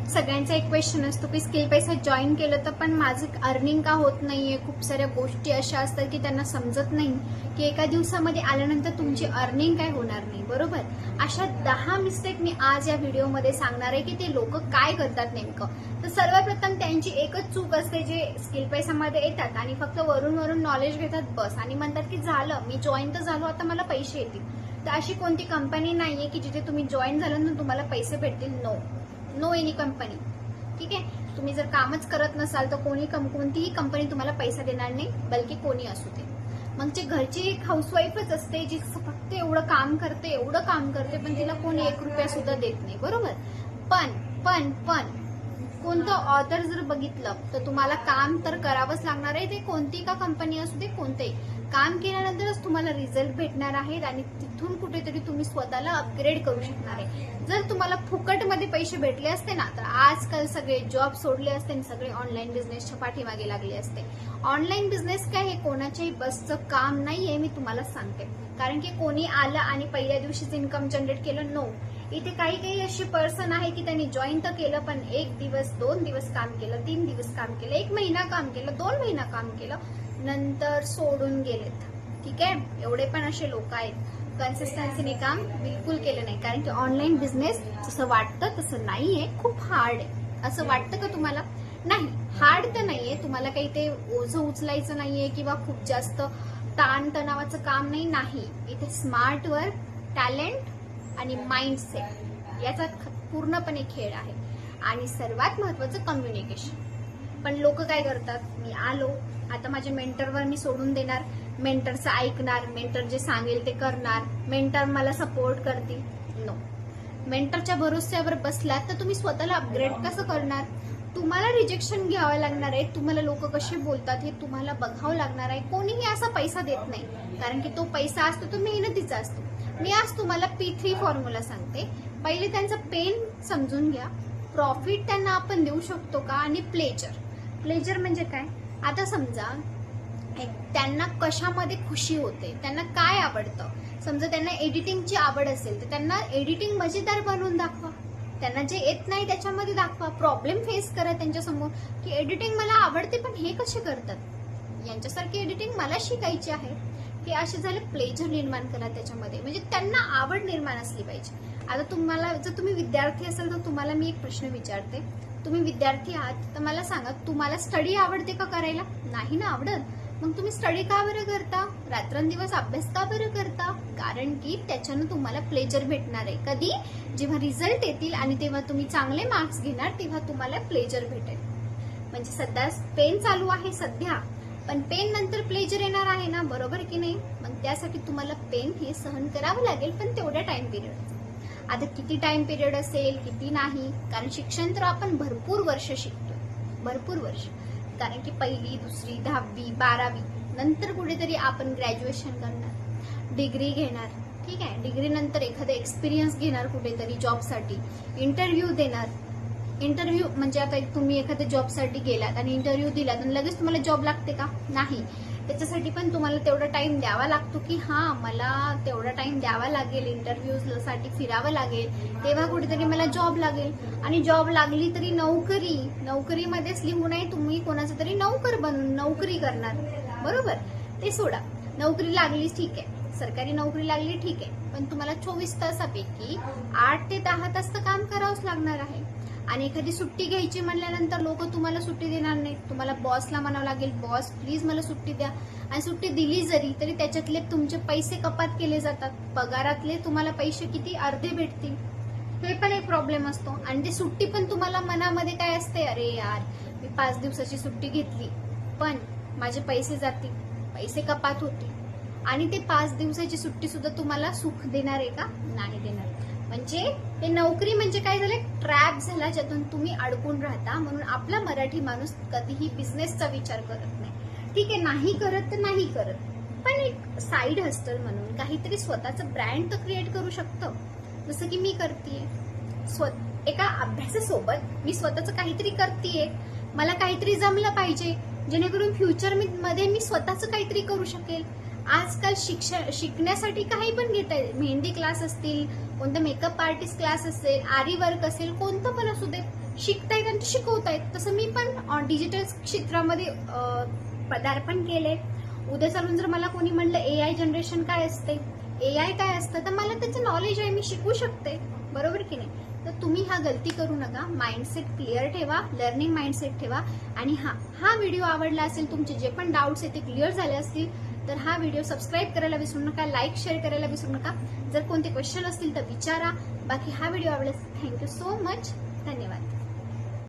सगळ्यांचा एक क्वेश्चन असतो की स्किल पैसा जॉईन केलं तर पण माझं अर्निंग का होत नाहीये. खूप साऱ्या गोष्टी अशा असतात की त्यांना समजत नाही की एका दिवसामध्ये आल्यानंतर तुमची अर्निंग काय होणार नाही. बरोबर, अशा 10 मिस्टेक मी आज या व्हिडिओमध्ये सांगणार आहे की ते लोक काय करतात नेमकं. तर सर्वप्रथम त्यांची एकच चूक असते, जे स्किल पैसामध्ये येतात आणि फक्त वरून वरून नॉलेज घेतात बस, आणि म्हणतात की झालं मी जॉईन तर झालो, आता मला पैसे येतील. तर अशी कोणती कंपनी नाहीये की जिथे तुम्ही जॉईन झाल्यानंतर तुम्हाला पैसे भेटतील. No any company. ठीक आहे, तुम्ही जर कामच करत नसाल तर कोणतीही कंपनी तुम्हाला पैसा देणार नाही, बल्कि कोणी असू दे. मग जे घरची एक हाऊसवाईफच असते जी फक्त एवढं काम करते पण तिला कोणी 1 रुपया सुद्धा देत नाही. बरोबर, पण कोणतं ऑथर जर बघितलं तर तुम्हाला काम तर करावंच लागणार आहे. ते कोणती का कंपनी असू दे, कोणतेही काम केल्यानंतरच तुम्हाला रिझल्ट भेटणार आहेत आणि तिथून कुठेतरी तुम्ही स्वतःला अपग्रेड करू शकणार आहे. जर तुम्हाला फुकटमध्ये पैसे भेटले असते ना तर आजकाल सगळे जॉब सोडले असते आणि सगळे ऑनलाईन बिझनेसच्या पाठीमागे लागले असते. ऑनलाईन बिझनेस काय हे कोणाच्याही बसचं काम नाहीये, मी तुम्हाला सांगते. कारण की कोणी आलं आणि पहिल्या दिवशीच इन्कम जनरेट केलं. नो, इथे काही अशी पर्सन आहे की त्यांनी जॉईन तर केलं पण 1 दिवस 2 दिवस काम केलं, 3 दिवस काम केलं, 1 महिना काम केलं, 2 महिना काम केलं, नंतर सोडून गेलेत. ठीक आहे, एवढे पण असे लोक आहेत. कन्सिस्टन्सीने काम बिलकुल केलं नाही. कारण की ऑनलाईन बिझनेस जसं वाटतं तसं नाहीये, खूप हार्ड आहे. असं वाटतं का तुम्हाला? नाही, हार्ड तर नाहीये. तुम्हाला काही ते ओझं उचलायचं नाहीये किंवा खूप जास्त ताणतणावाचं काम नाही. इथे स्मार्ट वर्क, टॅलेंट आणि माइंडसेट याचा पूर्णपणे खेळ आहे. आणि सर्वात महत्वाचं कम्युनिकेशन. पण लोक काय करतात, मी आलो आता माझ्या मेंटरवर मी सोडून देणार, मेंटरचं ऐकणार, मेंटर जे सांगेल ते करणार, मेंटर मला सपोर्ट करतील. नो, मेंटरच्या भरोश्यावर बसलात तर तुम्ही स्वतःला अपग्रेड कसं करणार? तुम्हाला रिजेक्शन घ्यावं लागणार आहे. तुम्हाला लोक कसे बोलतात हे तुम्हाला बघावं लागणार आहे. कोणीही असा पैसा देत नाही, कारण की तो पैसा असतो तो मेहनतीचा असतो. मी आज तुम्हाला P3 फॉर्म्युला सांगते. पहिले त्यांचा पेन समजून घ्या. प्रॉफिट त्यांना आपण देऊ शकतो का, आणि प्लेजर म्हणजे काय? आता समजा त्यांना कशामध्ये खुशी होते, त्यांना काय आवडतं. समजा त्यांना एडिटिंगची आवड असेल तर त्यांना एडिटिंग मजेदार बनवून दाखवा. त्यांना जे येत नाही त्याच्यामध्ये दाखवा. प्रॉब्लेम फेस करा त्यांच्यासमोर की एडिटिंग मला आवडते पण हे कसे करतात, यांच्यासारखी एडिटिंग मला शिकायची आहे. की असे झाले, प्लेजर निर्माण करा त्याच्यामध्ये, म्हणजे त्यांना आवड निर्माण असली पाहिजे. आता तुम्हाला, जर तुम्ही विद्यार्थी असाल तर तुम्हाला मी एक प्रश्न विचारते. तुम्ही विद्यार्थी आहात तर मला सांगा, तुम्हाला स्टडी आवडते का करायला? नाही ना आवडत. मग तुम्ही स्टडी का बरं करता? रात्रंदिवस अभ्यास का बरं करता? कारण की त्याच्यानं तुम्हाला प्लेजर भेटणार आहे. कधी? जेव्हा रिझल्ट येतील आणि तेव्हा तुम्ही चांगले मार्क्स घेणार तेव्हा तुम्हाला प्लेजर भेटेल. म्हणजे सध्या पेन चालू आहे सध्या, पण पेन नंतर प्लेजर येणार आहे ना, बरोबर की नाही? मग त्यासाठी तुम्हाला पेन हे सहन करावं लागेल, पण तेवढ्या टाइम पिरियड. आता किती टाइम पिरियड असेल किती नाही, कारण शिक्षण तर आपण भरपूर वर्ष शिकतो, भरपूर वर्ष. कारण की 1ली, 2री, 10वी, 12वी नंतर कुठेतरी आपण ग्रॅज्युएशन करणार, डिग्री घेणार. ठीक आहे, डिग्री नंतर एखादा एक्सपिरियन्स घेणार कुठेतरी जॉबसाठी, इंटरव्ह्यू देणार. इंटरव्ह्यू म्हणजे आता तुम्ही एखाद्या जॉबसाठी गेलात आणि इंटरव्ह्यू दिलात आणि लगेच तुम्हाला जॉब लागते का? नाही. त्याच्यासाठी पण तुम्हाला तेवढा टाइम द्यावा लागतो की मला तेवढा टाइम द्यावा लागेल, इंटरव्ह्यूसाठी फिरावं लागेल, तेव्हा कुठेतरी मला जॉब लागेल. आणि जॉब लागली तरी नोकरीमध्येच लिहू नये तुम्ही कोणाचं तरी नोकर बनून नोकरी करणार. बरोबर, ते सोडा. नोकरी लागली ठीक आहे, सरकारी नोकरी लागली ठीक आहे, पण तुम्हाला 24 तासापैकी 8 ते 10 तास तर काम करावंच लागणार आहे. आणि एखादी सुट्टी घ्यायची म्हणल्यानंतर लोक तुम्हाला सुट्टी देणार नाहीत. तुम्हाला बॉसला म्हणावं लागेल, बॉस प्लीज मला सुट्टी द्या. आणि सुट्टी दिली जरी तरी त्याच्यातले तुमचे पैसे कपात केले जातात. पगारातले तुम्हाला पैसे किती अर्धे भेटतील, हे पण एक प्रॉब्लेम असतो. आणि ती सुट्टी पण तुम्हाला मनामध्ये काय असते, अरे यार मी 5 दिवसाची सुट्टी घेतली पण माझे पैसे जातील, पैसे कपात होतील. आणि ते 5 दिवसाची सुट्टी सुद्धा तुम्हाला सुख देणार आहे का? नाही देणार. म्हणजे हे नोकरी म्हणजे काय झालं, ट्रॅप झाला ज्यातून तुम्ही अडकून राहता. म्हणून आपला मराठी माणूस कधीही बिझनेसचा विचार करत नाही. ठीक आहे, नाही करत तर नाही करत, पण एक साईड हस्टल म्हणून काहीतरी स्वतःचं ब्रँड तर क्रिएट करू शकतो. जसं की मी करतेय, एका अभ्यासासोबत मी स्वतःचं काहीतरी करतेय. मला काहीतरी जमलं पाहिजे जेणेकरून फ्युचर मध्ये मी स्वतःचं काहीतरी करू शकेल. आजकाल शिकण्यासाठी काही पण घेता येईल. मेहंदी क्लास असतील, कोणतं मेकअप आर्टिस्ट क्लास असेल, आरी वर्क असेल, कोणतं पण असू दे, शिकतायत आणि शिकवतायत. तसं मी पण डिजिटल क्षेत्रामध्ये पदार्पण केले. उद्या चालून जर मला कोणी म्हणलं AI जनरेशन काय असते, AI काय असतं, तर मला त्याचं नॉलेज आहे, मी शिकू शकते. बरोबर की नाही? तर तुम्ही हा गलती करू नका. माइंडसेट क्लिअर ठेवा, लर्निंग माइंडसेट ठेवा. आणि हा व्हिडिओ आवडला असेल, तुमचे जे पण डाऊट्स आहेत ते क्लिअर झाले असतील, तर हा व्हिडिओ सबस्क्राईब करायला विसरू नका, लाईक शेअर करायला विसरू नका. जर कोणते क्वेश्चन असतील तर विचारा. बाकी हा व्हिडिओ आवडला, थँक्यू सो मच. धन्यवाद.